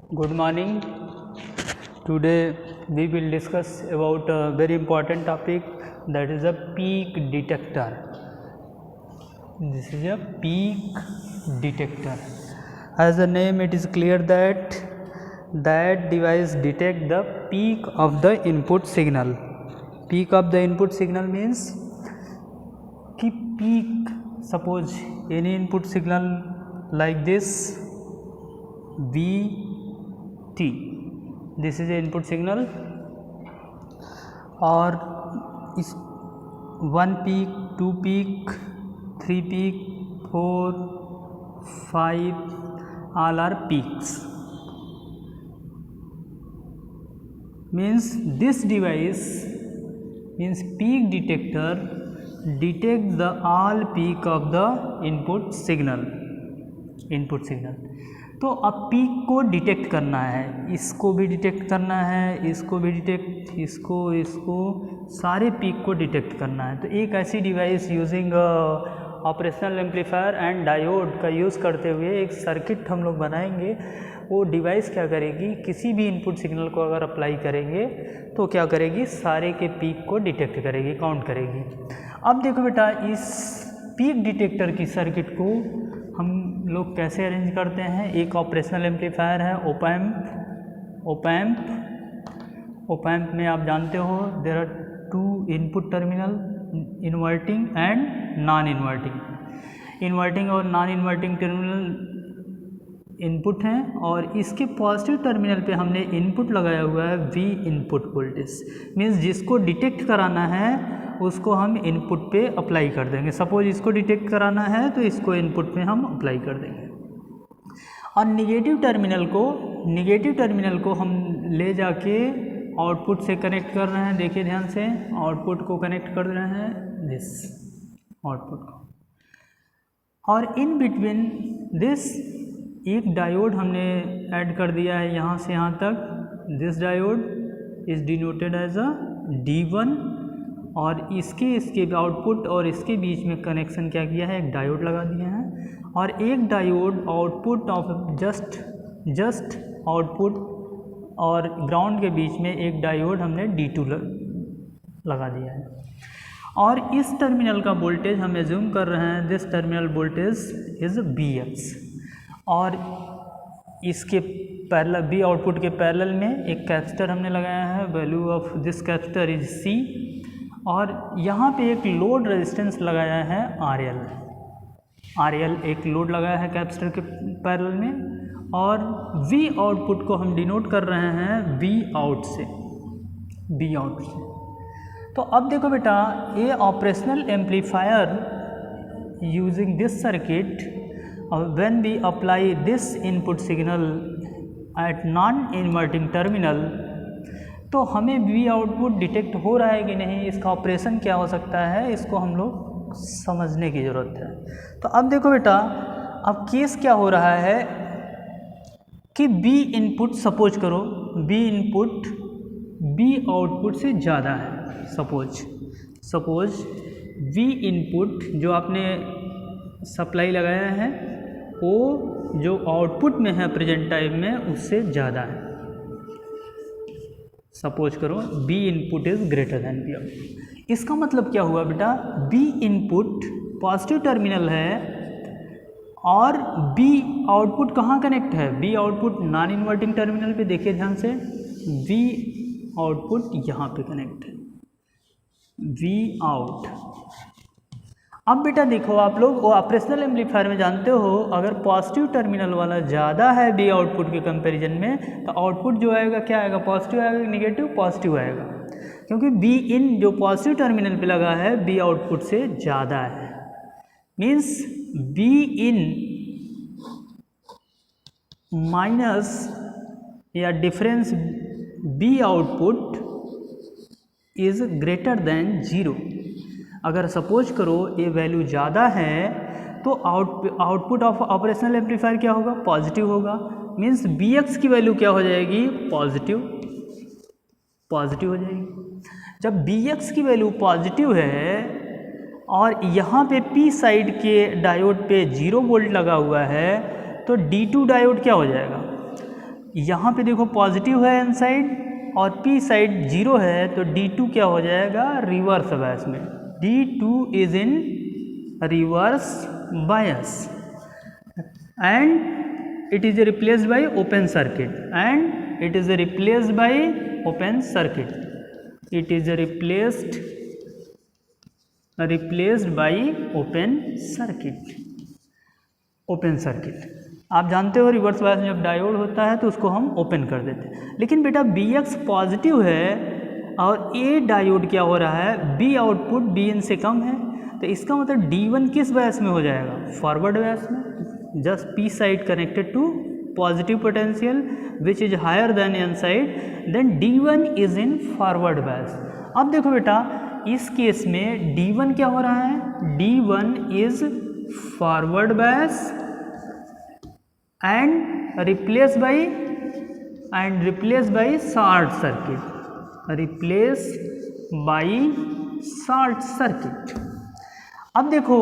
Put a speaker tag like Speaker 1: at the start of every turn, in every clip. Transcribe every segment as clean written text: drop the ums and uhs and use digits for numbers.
Speaker 1: Good morning. Today we will discuss about a very important topic, that is a peak detector. This is a peak detector. As the name, it is clear that device detect the peak of the input signal. Peak of the input signal means कि peak, suppose any input signal like this VT, this is a input signal, और इस 1 peak, 2 peak, 3 peak, 4, 5 all are peaks. Means this device means peak detector detect the all peak of the input signal. तो अब peak को detect करना है, इसको भी detect करना है, इसको भी डिटेक्ट, इसको सारे पीक को डिटेक्ट करना है। तो एक ऐसी device using operational amplifier and diode का यूज़ करते हुए एक सर्किट हम लोग बनाएंगे। वो डिवाइस क्या करेगी, किसी भी इनपुट सिग्नल को अगर अप्लाई करेंगे तो क्या करेगी, सारे के पीक को डिटेक्ट करेगी, काउंट करेगी। अब देखो बेटा, इस पीक डिटेक्टर की सर्किट को हम लोग कैसे अरेंज करते हैं। एक ऑपरेशनल एम्पलीफायर है ओपैम्प में आप जानते हो there are 2 input terminal, inverting and non inverting. Inverting और नॉन इन्वर्टिंग टर्मिनल इनपुट हैं, और इसके पॉजिटिव टर्मिनल पे हमने इनपुट लगाया हुआ है V इनपुट वोल्टेज। मीन्स जिसको डिटेक्ट कराना है उसको हम इनपुट पे अप्लाई कर देंगे। सपोज इसको डिटेक्ट कराना है तो इसको इनपुट में हम अप्लाई कर देंगे। और निगेटिव टर्मिनल को हम ले जाके आउटपुट से कनेक्ट कर रहे हैं। देखिए ध्यान से, आउटपुट को कनेक्ट कर रहे हैं दिस आउटपुट को, और इन बिटवीन दिस एक डायोड हमने ऐड कर दिया है यहाँ से यहाँ तक। This diode is denoted as a D1, और इसके आउटपुट और इसके बीच में कनेक्शन क्या किया है, एक डायोड लगा दिया है। और एक diode output of just output और ग्राउंड के बीच में एक डायोड हमने D2 लगा दिया है। और इस टर्मिनल का वोल्टेज हम एज्यूम कर रहे हैं, this terminal voltage is Vx, और इसके पैरेलल B आउटपुट के पैरेलल में एक कैपेसिटर हमने लगाया है। Value of this capacitor is C, और यहाँ पे एक लोड रेजिस्टेंस लगाया है RL एक लोड लगाया है कैपेसिटर के पैरेलल में, और V आउटपुट को हम डिनोट कर रहे हैं B आउट से। तो अब देखो बेटा, ये operational amplifier using this circuit, when we apply this input signal at non inverting terminal, तो हमें V आउटपुट डिटेक्ट हो रहा है कि नहीं, इसका ऑपरेशन क्या हो सकता है, इसको हम लोग समझने की ज़रूरत है। तो अब देखो बेटा, अब केस क्या हो रहा है कि B इनपुट, सपोज करो B इनपुट B आउटपुट से ज़्यादा है। सपोज V इनपुट जो आपने सप्लाई लगाया है वो जो आउटपुट में है प्रेजेंट टाइम में उससे ज़्यादा है। सपोज करो B input is greater than B output. इसका मतलब क्या हुआ बेटा, B इनपुट पॉजिटिव टर्मिनल है और B आउटपुट कहाँ कनेक्ट है, B output non inverting terminal पे। देखिए ध्यान से, V आउटपुट यहाँ पे कनेक्ट है, V आउट। अब बेटा देखो, आप लोग वो ऑपरेशनल एम्पलीफायर में जानते हो, अगर पॉजिटिव टर्मिनल वाला ज़्यादा है B आउटपुट के कंपैरिजन में, तो आउटपुट जो आएगा क्या आएगा, पॉजिटिव आएगा, नेगेटिव पॉजिटिव आएगा, क्योंकि B इन जो पॉजिटिव टर्मिनल पे लगा है B आउटपुट से ज़्यादा है। मीन्स B इन माइनस या difference B output is greater then 0। अगर सपोज करो ये वैल्यू ज़्यादा है तो आउटपुट ऑफ ऑपरेशनल एम्पलीफायर क्या होगा, पॉजिटिव होगा। मीन्स Bx की वैल्यू क्या हो जाएगी, पॉजिटिव हो जाएगी। जब Bx की वैल्यू पॉजिटिव है और यहाँ पे P साइड के डायोड पे 0 वोल्ट लगा हुआ है, तो D2 डायोड क्या हो जाएगा, यहाँ पे देखो पॉजिटिव है एन साइड और पी साइड 0 है, तो D2 क्या हो जाएगा, रिवर्स बायस में। D2 is in reverse bias and it is replaced by open circuit and it is replaced by open circuit. It is replaced by open circuit. Open circuit आप जानते हो reverse bias में जब diode होता है तो उसको हम ओपन कर देते हैं। लेकिन बेटा Bx पॉजिटिव है और ए डायोड क्या हो रहा है, बी आउटपुट Bin से कम है, तो इसका मतलब D1 किस बायस में हो जाएगा, फॉरवर्ड बायस में। Just P side connected to positive potential which is higher than N side, then D1 is in forward bias. अब देखो बेटा इस केस में D1 क्या हो रहा है, D1 is forward bias and replaced by short circuit। अब देखो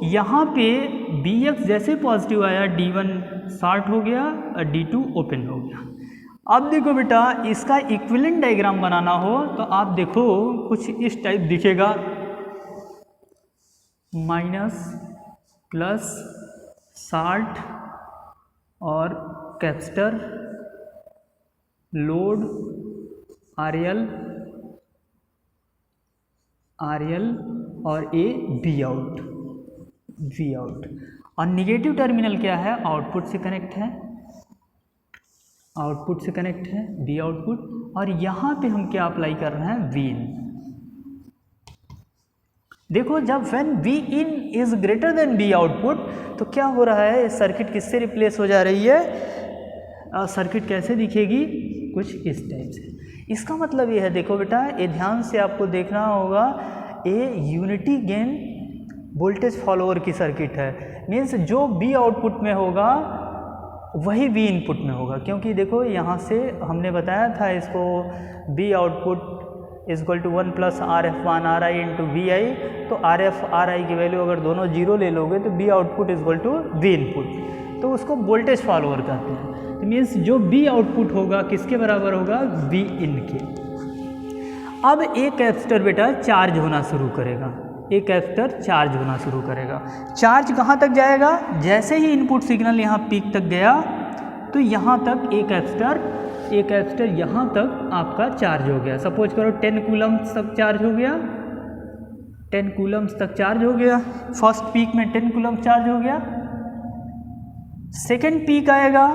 Speaker 1: यहाँ पे Bx जैसे पॉजिटिव आया D1 शॉर्ट हो गया और D2 ओपन हो गया। अब देखो बेटा इसका इक्विवेलेंट डायग्राम बनाना हो तो आप देखो कुछ इस टाइप दिखेगा, माइनस प्लस शॉर्ट और कैपेसिटर, लोड RL और ए बी आउट और निगेटिव टर्मिनल क्या है, आउटपुट से कनेक्ट है बी आउटपुट। और यहाँ पे हम क्या अप्लाई कर रहे हैं, Vin। देखो जब when Vin is greater than B output तो क्या हो रहा है, सर्किट किससे रिप्लेस हो जा रही है, सर्किट कैसे दिखेगी, कुछ इस टाइप से। इसका मतलब ये है, देखो बेटा ये ध्यान से आपको देखना होगा, ये यूनिटी गेन वोल्टेज फॉलोअर की सर्किट है। मीन्स जो बी आउटपुट में होगा वही बी इनपुट में होगा, क्योंकि देखो यहाँ से हमने बताया था इसको B output is equal to 1 plus RF1 RI into VI। तो RF RI की वैल्यू अगर दोनों जीरो ले लोगे तो B output is equal to B input, तो उसको वोल्टेज फॉलोअर कहते हैं। तो मीन्स जो बी आउटपुट होगा किसके बराबर होगा, बी इन के। अब एक कैपेसिटर बेटा चार्ज होना शुरू करेगा, चार्ज कहाँ तक जाएगा, जैसे ही इनपुट सिग्नल यहाँ पीक तक गया तो यहाँ तक एक कैपेसिटर यहाँ तक आपका चार्ज हो गया। सपोज करो 10 कूलम्स तक चार्ज हो गया, 10 कूलम्स तक चार्ज हो गया, फर्स्ट पीक में 10 कूलम्स चार्ज हो गया। सेकेंड पीक आएगा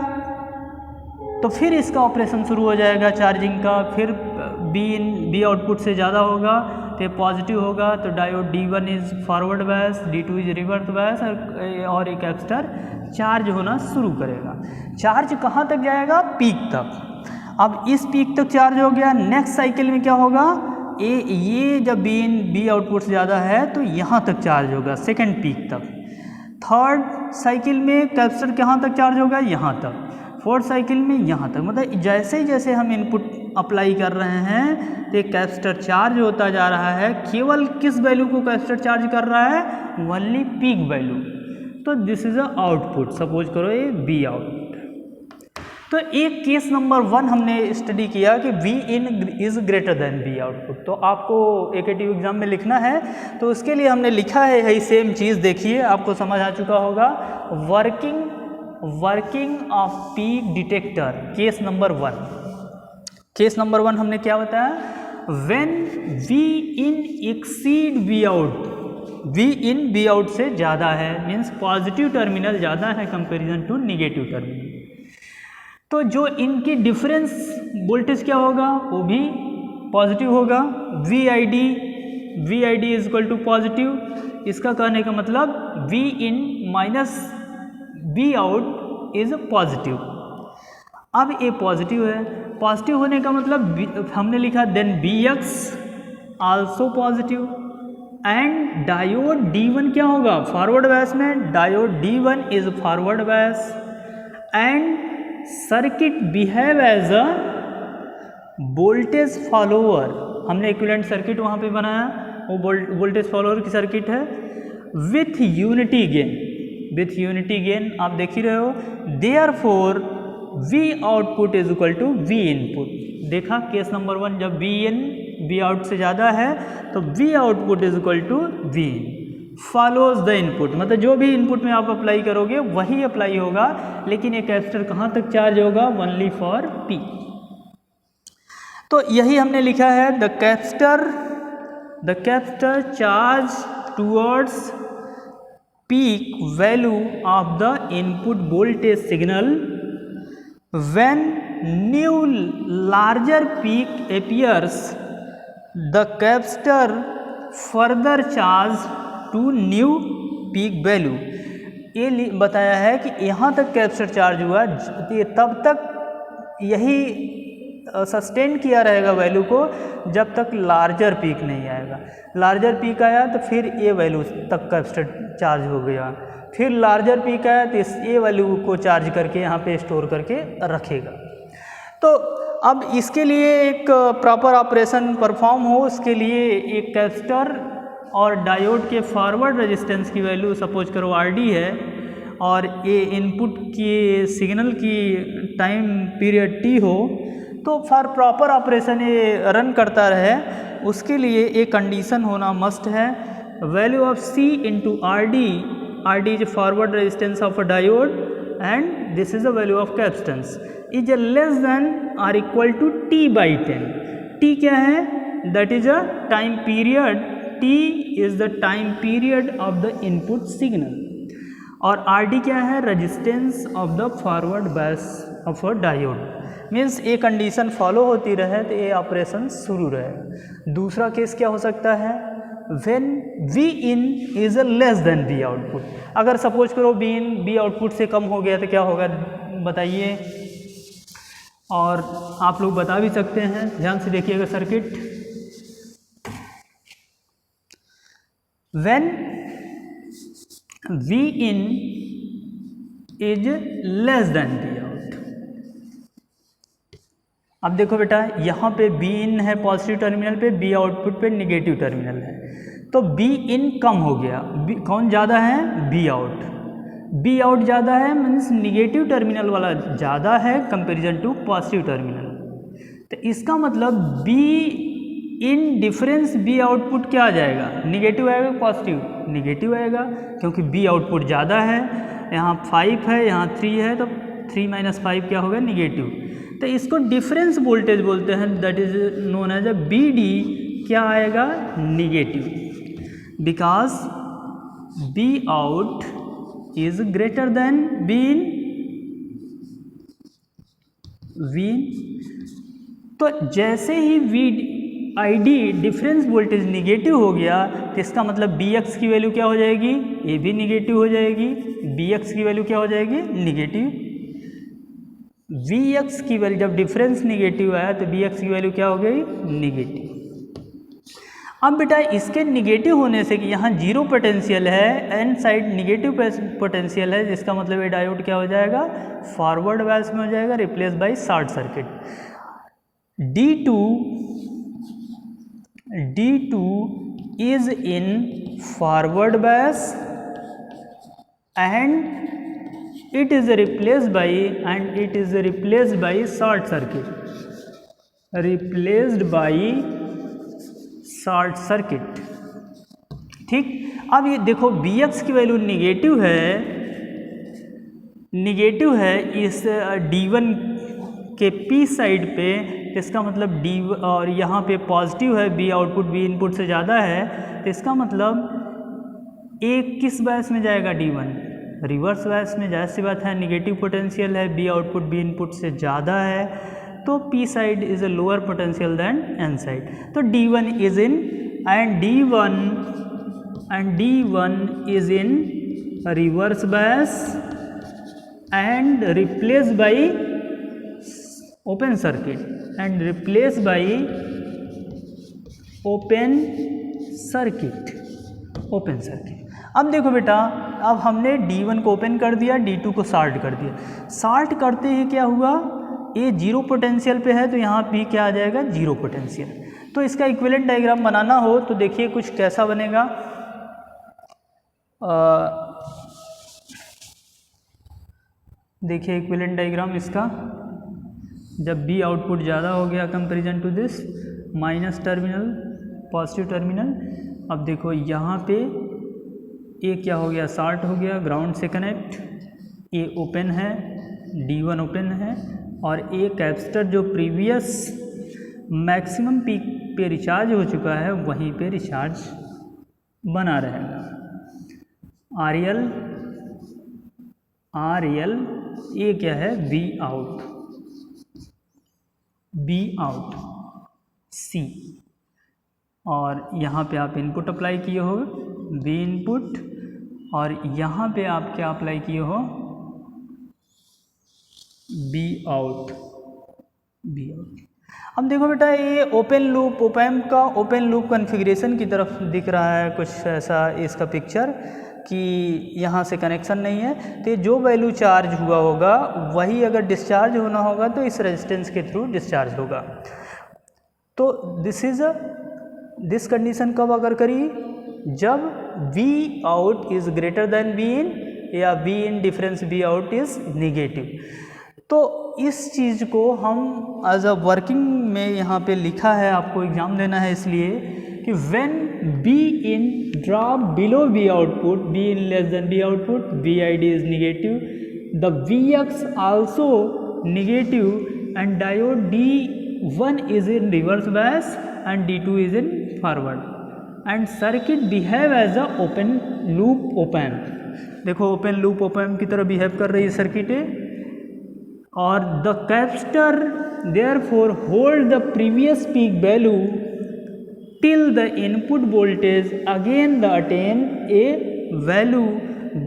Speaker 1: तो फिर इसका ऑपरेशन शुरू हो जाएगा चार्जिंग का, फिर बी आउटपुट से ज़्यादा होगा तो पॉजिटिव होगा, तो diode D1 is forward bias, D2 is reverse bias और एक कैपेसिटर चार्ज होना शुरू करेगा। चार्ज कहाँ तक जाएगा, पीक तक। अब इस पीक तक चार्ज हो गया, नेक्स्ट साइकिल में क्या होगा, ये जब बी आउटपुट से ज़्यादा है तो यहाँ तक चार्ज होगा, सेकेंड पीक तक। थर्ड साइकिल में कैपेसिटर कहाँ तक चार्ज होगा, यहाँ तक। फोर्थ साइकिल में यहाँ तक। मतलब जैसे जैसे हम इनपुट अप्लाई कर रहे हैं तो कैपेसिटर चार्ज होता जा रहा है। केवल किस वैल्यू को कैपेसिटर चार्ज कर रहा है, ओनली पीक वैल्यू। तो this is a output, suppose करो ये बी आउट। तो एक केस नंबर 1 हमने स्टडी किया कि Vin is greater than B output. तो आपको AKTU एग्जाम में लिखना है तो उसके लिए हमने लिखा है यही सेम चीज़। देखिए आपको समझ आ चुका होगा, working off peak detector. Case number 1 हमने क्या बताया, when Vin exceed be out, Vin be out से ज़्यादा है, मीन्स पॉजिटिव टर्मिनल ज़्यादा है कंपेरिजन टू निगेटिव टर्मिनल। तो जो इनकी डिफरेंस वोल्टेज क्या होगा, वो भी पॉजिटिव होगा। VID is equal to positive. इसका कहने का मतलब Vin minus B out is positive. अब ये पॉजिटिव है, पॉजिटिव होने का मतलब हमने लिखा then Bx also positive and diode D1 क्या होगा, फॉरवर्ड बायस में। Diode D1 is forward bias and circuit behave as a voltage follower. हमने इक्विवेलेंट सर्किट वहाँ पे बनाया, वो वोल्टेज फॉलोअर की सर्किट है विथ यूनिटी गेन। आप देख ही रहे हो। Therefore V output is equal to V input. देखा केस नंबर 1, जब V इन V आउट से ज़्यादा है तो V output is equal to V in. Follows the input, मतलब जो भी इनपुट में आप अप्लाई करोगे वही अप्लाई होगा, लेकिन ये कैपेसिटर कहाँ तक चार्ज होगा? Only for P। तो यही हमने लिखा है, the capacitor charge towards peak value of the input voltage signal when new larger peak appears, the capacitor further charge to new peak value। ये बताया है कि यहाँ तक कैपेसिटर चार्ज हुआ, तब तक यही सस्टेन किया रहेगा वैल्यू को जब तक लार्जर पीक नहीं आएगा। लार्जर पीक आया तो फिर ये वैल्यू तक कैपेसिटर चार्ज हो गया, फिर लार्जर पीक आया तो इस ये वैल्यू को चार्ज करके यहाँ पे स्टोर करके रखेगा। तो अब इसके लिए एक प्रॉपर ऑपरेशन परफॉर्म हो, उसके लिए एक कैपेसिटर और डायोड के फॉरवर्ड रेजिस्टेंस की वैल्यू सपोज करो RD है, और ये इनपुट की सिग्नल की टाइम पीरियड T हो, तो फॉर प्रॉपर ऑपरेशन ये रन करता रहे, उसके लिए एक कंडीशन होना मस्ट है। Value of C into RD is forward resistance of a diode and this is the value of capacitance, is a less than or equal to T/10। T क्या है? That is a time period, T is the time period of the input signal, और RD क्या है? Resistance of the forward bias of a diode. Means ये condition follow होती रहे तो ये ऑपरेशन शुरू रहे। दूसरा केस क्या हो सकता है? When V in is a less then V output. अगर सपोज करो V in V आउटपुट से कम हो गया तो क्या होगा बताइए, और आप लोग बता भी सकते हैं, ध्यान से देखिएगा circuit. When V in is less than V out. अब देखो बेटा, यहाँ पे B in है पॉजिटिव टर्मिनल पे, B आउटपुट पे निगेटिव टर्मिनल है, तो B in कम हो गया, कौन ज़्यादा है? B out. B आउट ज़्यादा है मीन्स निगेटिव टर्मिनल वाला ज़्यादा है कंपेरिजन टू पॉजिटिव टर्मिनल। तो इसका मतलब B in difference B output क्या आ जाएगा? निगेटिव आएगा, पॉजिटिव? निगेटिव आएगा, क्योंकि B आउटपुट ज़्यादा है, यहाँ 5 है, यहाँ 3 है, तो 3 - 5 क्या होगा? निगेटिव। तो इसको डिफरेंस वोल्टेज बोलते हैं, that is known as a BD। क्या आएगा? Negative, because B out is greater than B in। तो जैसे ही ID डिफरेंस वोल्टेज निगेटिव हो गया तो इसका मतलब BX की वैल्यू क्या हो जाएगी? ये भी निगेटिव हो जाएगी। BX की वैल्यू क्या हो जाएगी? निगेटिव। VX की वैल्यू, जब डिफरेंस निगेटिव आया तो BX की वैल्यू क्या हो गई? निगेटिव। अब बेटा इसके निगेटिव होने से कि यहाँ जीरो पोटेंशियल है, एन साइड निगेटिव पोटेंशियल है, जिसका मतलब ये डायोड क्या हो जाएगा? फॉरवर्ड बायस में हो जाएगा, replace by short circuit. D2 is in forward bias and it is replaced by short circuit, ठीक। अब ये देखो Bx की वैल्यू निगेटिव है इस D1 के P साइड पे, इसका मतलब D, और यहाँ पे पॉजिटिव है, B आउटपुट B इनपुट से ज़्यादा है, तो इसका मतलब एक किस बायस में जाएगा? D1 रिवर्स बायस में। जाहिर सी बात है, निगेटिव पोटेंशियल है, B आउटपुट B इनपुट से ज़्यादा है, तो P side is a lower potential than N side, तो D1 is in and D1 is in reverse bias and replace by open circuit open circuit. अब देखो बेटा, अब हमने D1 को ओपन कर दिया, D2 को शॉर्ट कर दिया। शॉर्ट करते ही क्या हुआ? ये जीरो पोटेंशियल पे है, तो यहाँ भी क्या आ जाएगा? Zero potential. तो इसका इक्विवेलेंट डायग्राम बनाना हो तो देखिए कुछ कैसा बनेगा। देखिए इक्विवेलेंट डायग्राम इसका, जब बी आउटपुट ज़्यादा हो गया comparison to this, minus terminal positive terminal. अब देखो यहाँ पे ए क्या हो गया, शॉर्ट हो गया ग्राउंड से कनेक्ट, ए ओपन है, D1 ओपन है, और ए कैपेसिटर जो प्रीवियस मैक्सिमम पीक पे रिचार्ज हो चुका है वहीं पे रिचार्ज बना रहेगा। आर एल ये क्या है, बी आउट सी, और यहाँ पे आप इनपुट अप्लाई किए हो बी इनपुट, और यहाँ पे आप क्या अप्लाई किए हो, बी आउट। अब देखो बेटा ये ओपन लूप, ओपैम्प का ओपन लूप कॉन्फ़िगरेशन की तरफ दिख रहा है कुछ ऐसा इसका पिक्चर, कि यहाँ से कनेक्शन नहीं है, तो जो वैल्यू चार्ज हुआ होगा वही अगर डिस्चार्ज होना होगा तो इस रेजिस्टेंस के थ्रू डिस्चार्ज होगा। तो दिस कंडीशन कब अगर करी, जब V out is greater than V इन, या V in difference V out is negative. तो इस चीज़ को हम एज अ वर्किंग में यहाँ पे लिखा है, आपको एग्ज़ाम देना है इसलिए कि when B in drop below V output, B in less than B output, VID is negative, the Vx also negative, and diode D1 is in reverse bias and D2 is in forward, and circuit behave as a open loop op-amp। देखो open loop op-amp की तरह behave कर रही है circuit है, और the capacitor therefore hold the previous peak value till the input voltage again the attain a value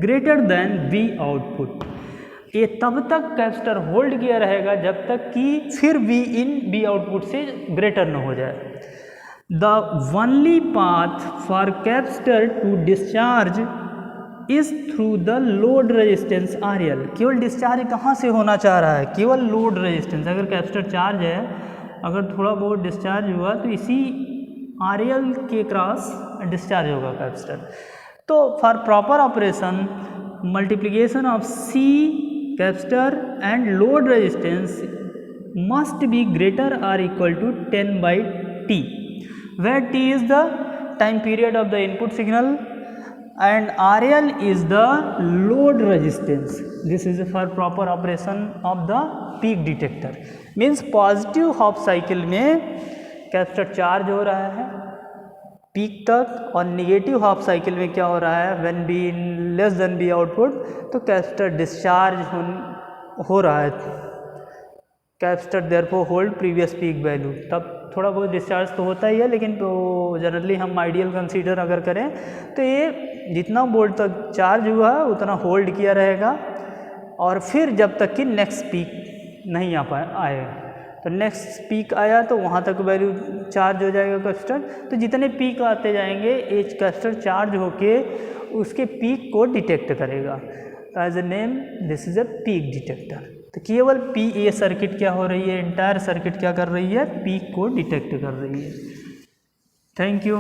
Speaker 1: greater than V output। ये तब तक कैपेसिटर होल्ड किया रहेगा जब तक कि फिर V in V आउटपुट से ग्रेटर न हो जाए। The only path for capacitor to discharge is through the load resistance RL। केवल डिस्चार्ज कहाँ से होना चाह रहा है, केवल लोड रेजिस्टेंस। अगर कैपेसिटर चार्ज है, अगर थोड़ा बहुत डिस्चार्ज हुआ तो इसी RL के क्रॉस डिस्चार्ज होगा कैपेसिटर। तो for proper operation multiplication of C capacitor and load resistance must be greater or equal to 10/T, where T is the time period of the input signal and RL is the load resistance। This is for proper operation of the peak detector। means positive half cycle में capacitor charge हो रहा है peak तक, और negative half cycle में क्या हो रहा है, when B less than B output, तो कैपेसिटर डिस्चार्ज हो रहा है। Capacitor therefore hold previous peak value, तब थोड़ा बहुत डिस्चार्ज तो होता ही है, लेकिन तो जनरली हम आइडियल कंसीडर अगर करें तो ये जितना वोल्ट तक चार्ज हुआ है उतना होल्ड किया रहेगा, और फिर जब तक कि नेक्स्ट पीक नहीं आए, तो नेक्स्ट पीक आया तो वहाँ तक वैल्यू चार्ज हो जाएगा कैपेसिटर। तो जितने पीक आते जाएंगे एज कैपेसिटर चार्ज होके उसके पीक को डिटेक्ट करेगा। तो as a name this is a peak detector. तो केवल ये सर्किट क्या हो रही है, इंटायर सर्किट क्या कर रही है, पीक को डिटेक्ट कर रही है। Thank you.